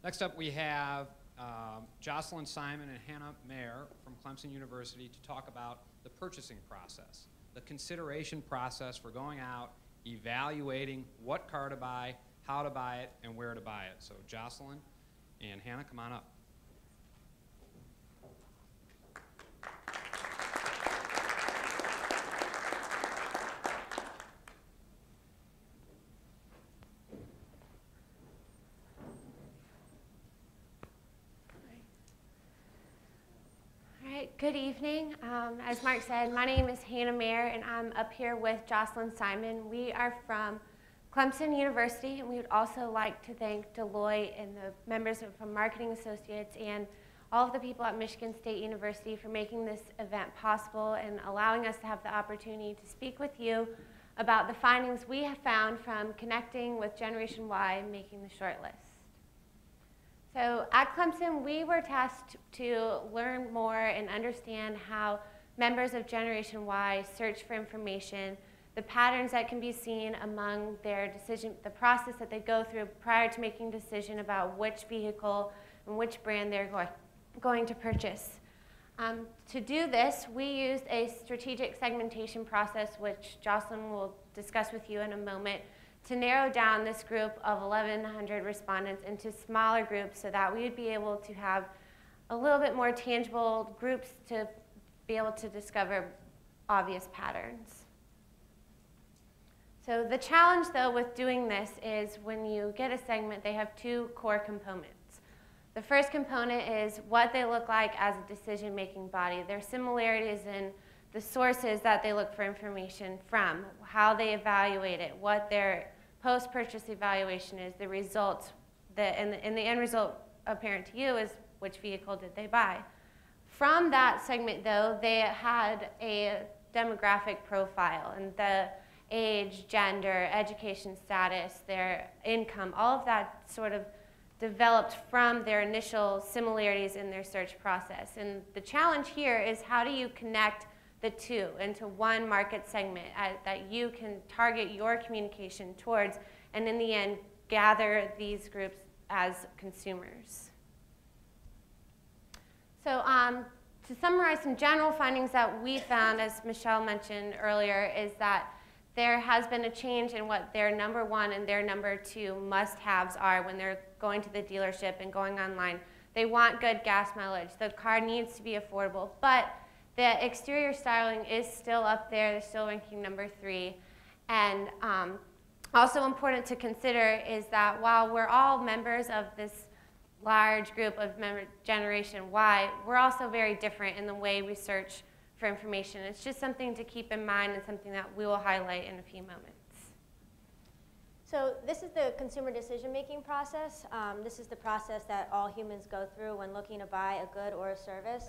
Next up, we have Jocelyn Simon and Hannah Mayer from Clemson University to talk about the purchasing process, the consideration process for going out, evaluating what car to buy, how to buy it, and where to buy it. So Jocelyn and Hannah, come on up. Good evening. As Mark said, my name is Hannah Mayer, and I'm up here with Jocelyn Simon. We are from Clemson University, and we would also like to thank Deloitte and the members from Marketing Associates and all of the people at Michigan State University for making this event possible and allowing us to have the opportunity to speak with you about the findings we have found from connecting with Generation Y and making the shortlist. So at Clemson, we were tasked to learn more and understand how members of Generation Y search for information, the patterns that can be seen among their decision, the process that they go through prior to making a decision about which vehicle and which brand they're going to purchase. To do this, we used a strategic segmentation process, which Jocelyn will discuss with you in a moment, to narrow down this group of 1,100 respondents into smaller groups so that we would be able to have a little bit more tangible groups to be able to discover obvious patterns. So the challenge, though, with doing this is when you get a segment, they have two core components. The first component is what they look like as a decision-making body. Their similarities in the sources that they look for information from, how they evaluate it, what their post-purchase evaluation is, the results, and the end result apparent to you is which vehicle did they buy. From that segment, though, they had a demographic profile, and the age, gender, education status, their income, all of that sort of developed from their initial similarities in their search process. And the challenge here is how do you connect the two into one market segment that you can target your communication towards, and in the end, gather these groups as consumers. So to summarize some general findings that we found, as Michelle mentioned earlier, is that there has been a change in what their number one and their number two must-haves are when they're going to the dealership and going online. They want good gas mileage. The car needs to be affordable, but the exterior styling is still up there. They're still ranking number 3. And also important to consider is that while we're all members of this large group of Generation Y, we're also very different in the way we search for information. It's just something to keep in mind and something that we will highlight in a few moments. So this is the consumer decision-making process. This is the process that all humans go through when looking to buy a good or a service.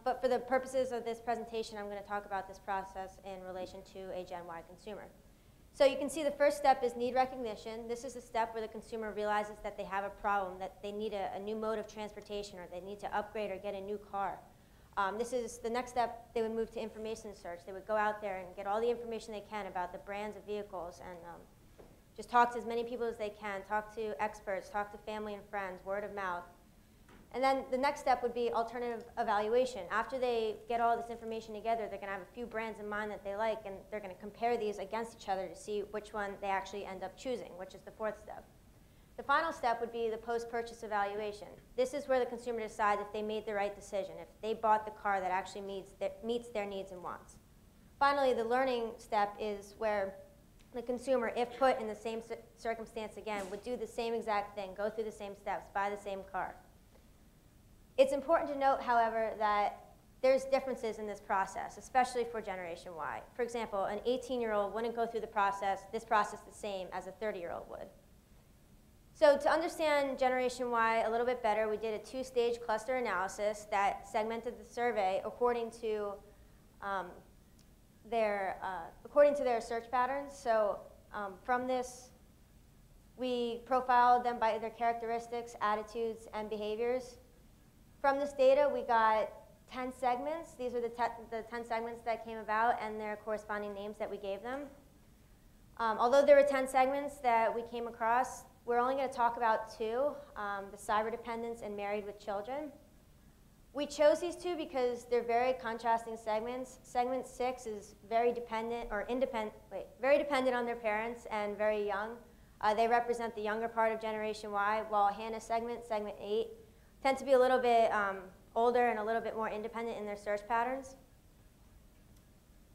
But for the purposes of this presentation, I'm going to talk about this process in relation to a Gen Y consumer. So you can see the first step is need recognition. This is a step where the consumer realizes that they have a problem, that they need a new mode of transportation, or they need to upgrade or get a new car. This is the next step. They would move to information search. They would go out there and get all the information they can about the brands of vehicles and just talk to as many people as they can, talk to experts, talk to family and friends, word of mouth. And then the next step would be alternative evaluation. After they get all this information together, they're going to have a few brands in mind that they like, and they're going to compare these against each other to see which one they actually end up choosing, which is the fourth step. The final step would be the post-purchase evaluation. This is where the consumer decides if they made the right decision, if they bought the car that actually meets their needs and wants. Finally, the learning step is where the consumer, if put in the same circumstance again, would do the same exact thing, go through the same steps, buy the same car. It's important to note, however, that there's differences in this process, especially for Generation Y. For example, an 18-year-old wouldn't go through this process the same as a 30-year-old would. So to understand Generation Y a little bit better, we did a 2-stage cluster analysis that segmented the survey according to their search patterns. So from this, we profiled them by their characteristics, attitudes, and behaviors. From this data, we got 10 segments. These are the 10 segments that came about and their corresponding names that we gave them. Although there were 10 segments that we came across, We're only going to talk about two, the cyber dependents and married with children. We chose these two because they're very contrasting segments. Segment 6 is very dependent on their parents and very young. They represent the younger part of Generation Y, while Hannah's segment 8, tend to be a little bit older and a little bit more independent in their search patterns.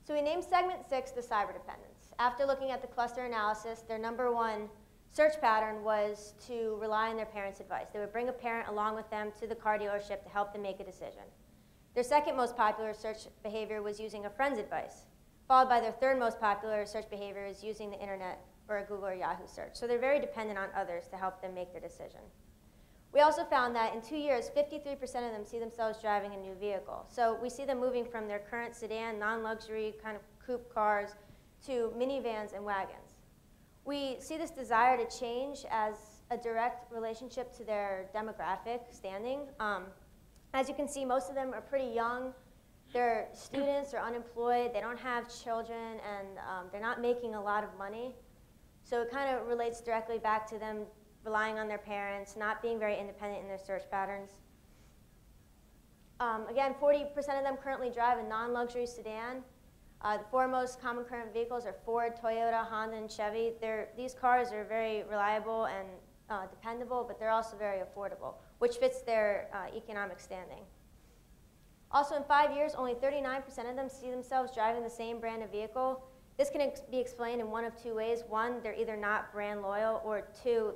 So we named segment 6 the cyber dependents. After looking at the cluster analysis, their number one search pattern was to rely on their parents' advice. They would bring a parent along with them to the car dealership to help them make a decision. Their second most popular search behavior was using a friend's advice, followed by their third most popular search behavior is using the internet or a Google or Yahoo search. So they're very dependent on others to help them make their decision. We also found that in 2 years, 53% of them see themselves driving a new vehicle. So we see them moving from their current sedan, non-luxury kind of coupe cars to minivans and wagons. We see this desire to change as a direct relationship to their demographic standing. As you can see, most of them are pretty young. They're students, they're unemployed, they don't have children, and they're not making a lot of money. So it kind of relates directly back to them relying on their parents, not being very independent in their search patterns. Again, 40% of them currently drive a non-luxury sedan. The four most common current vehicles are Ford, Toyota, Honda, and Chevy. These cars are very reliable and dependable, but they're also very affordable, which fits their economic standing. Also, in 5 years, only 39% of them see themselves driving the same brand of vehicle. This can be explained in one of two ways. One, they're either not brand loyal, or two,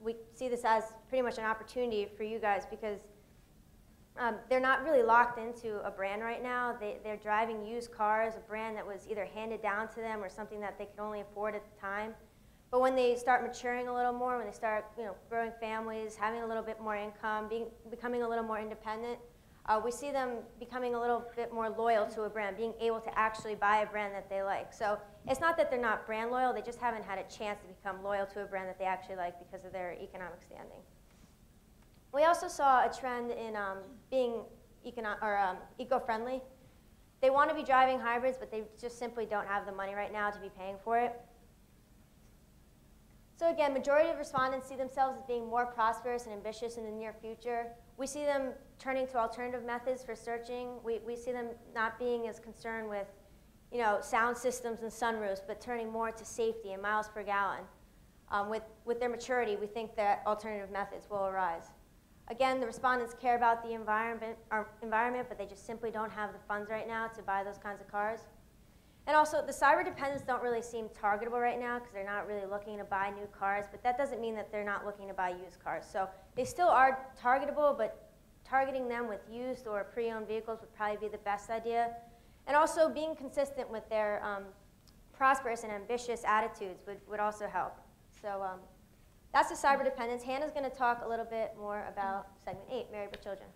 we see this as pretty much an opportunity for you guys because they're not really locked into a brand right now. They're driving used cars, a brand that was either handed down to them or something that they could only afford at the time. But when they start maturing a little more, when they start growing families, having a little bit more income, becoming a little more independent, we see them becoming a little bit more loyal to a brand, being able to actually buy a brand that they like. So it's not that they're not brand loyal, they just haven't had a chance to become loyal to a brand that they actually like because of their economic standing. We also saw a trend in being eco-friendly. They want to be driving hybrids, but they just simply don't have the money right now to be paying for it. So again, majority of respondents see themselves as being more prosperous and ambitious in the near future. We see them turning to alternative methods for searching. We see them not being as concerned with sound systems and sunroofs, but turning more to safety and miles per gallon. With their maturity, we think that alternative methods will arise. Again, the respondents care about the environment, but they just simply don't have the funds right now to buy those kinds of cars. And also, the cyber dependents don't really seem targetable right now because they're not really looking to buy new cars, but that doesn't mean that they're not looking to buy used cars. So they still are targetable, but targeting them with used or pre-owned vehicles would probably be the best idea. And also being consistent with their prosperous and ambitious attitudes would also help. So that's the cyber dependence. Hannah's going to talk a little bit more about segment 8, married with children.